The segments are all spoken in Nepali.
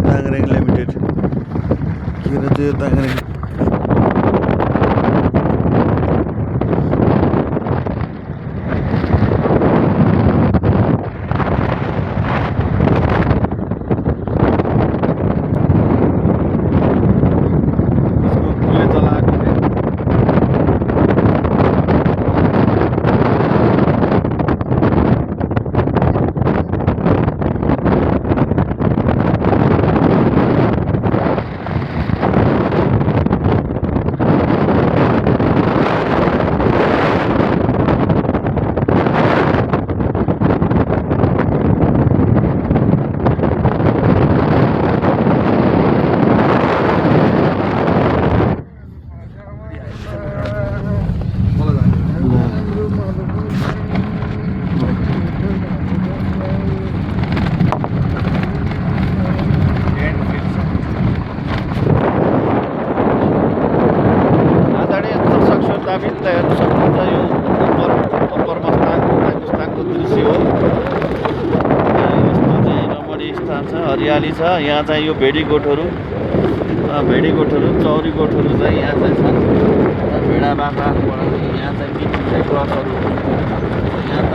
ताङरेङ लिमिटेड के रहेछ यो ताङरेङ हेर्नु सक्नुहुन्छ यो अप्पर मस्ताङको दृश्य हो। यस्तो चाहिँ रमणीय स्थान छ, हरियाली छ। यहाँ चाहिँ यो भेडी गोठहरू चौरी गोठहरू चाहिँ यहाँ चाहिँ छन्। भेडा बाख्राहरूबाट यहाँ चाहिँ बिचमा क्रसहरू यहाँ त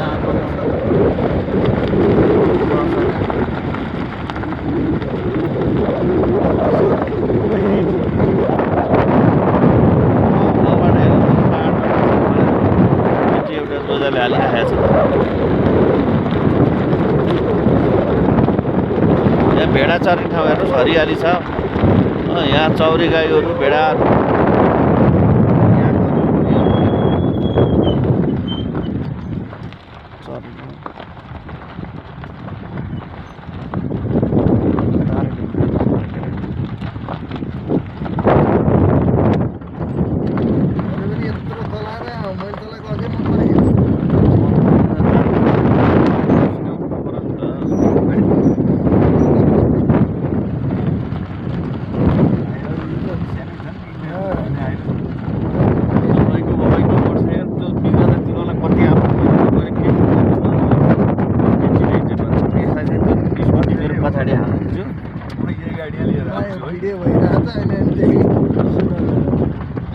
हालिरहेको छ। यहाँ भेडा चर्ने ठाउँ हेर्नुहोस्, हरियाली छ। यहाँ चौरी गाईहरू भेडाहरू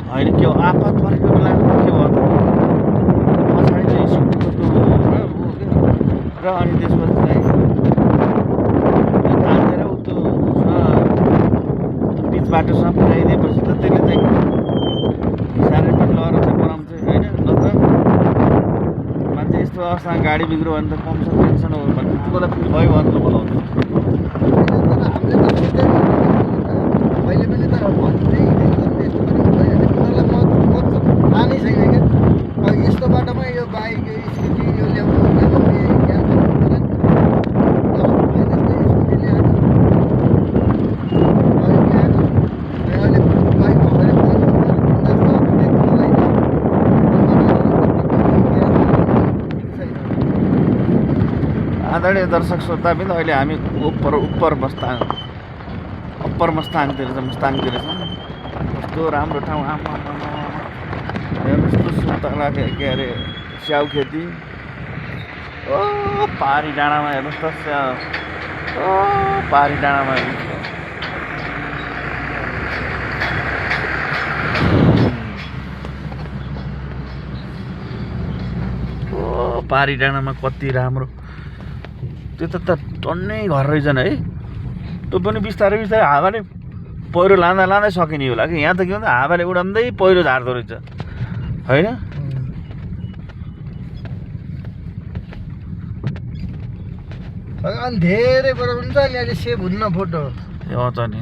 होइन के हो आफत परेको बेलामा के भयो त पछाडि चाहिँ स्कुलको र अनि त्यसपछि चाहिँ तानेर उतो बिच बाटोसम्म पुऱ्याइदिएपछि त त्यसले चाहिँ साह्रै पनि लहर चाहिँ बनाउँछ होइन। नत्र मान्छे यस्तो अवस्थामा गाडी बिग्रियो भने त कमसँग टेन्सन हो भने त्यो बेला फेरि भयो भने त बोलाउँछ। यस्तो बाटोमा यो बाइक स्कुटी यो ल्याउनु आदरणीय दर्शक श्रोताबिन, अहिले हामी अप्पर मस्ताङतिर छौँ। कस्तो राम्रो ठाउँ, आमा हेर्नुहोस् त सुन्तला के अरे स्याउ खेती। ओ पारी डाँडामा हेर्नुहोस् त पारी डाँडामा हेर्नुहोस् पारी डाँडामा कति राम्रो। त्यो त टन्नै घर रहेछन् है। त्यो पनि बिस्तारै हावाले पहिरो लाँदा सकिने होला कि। यहाँ त के भन्छ हावाले उडाउँदै पहिरो झार्दो रहेछ होइन। धेरै बरु हुन्छ नि अहिले सेभ हुन्न फोटो। ए अँ त नि।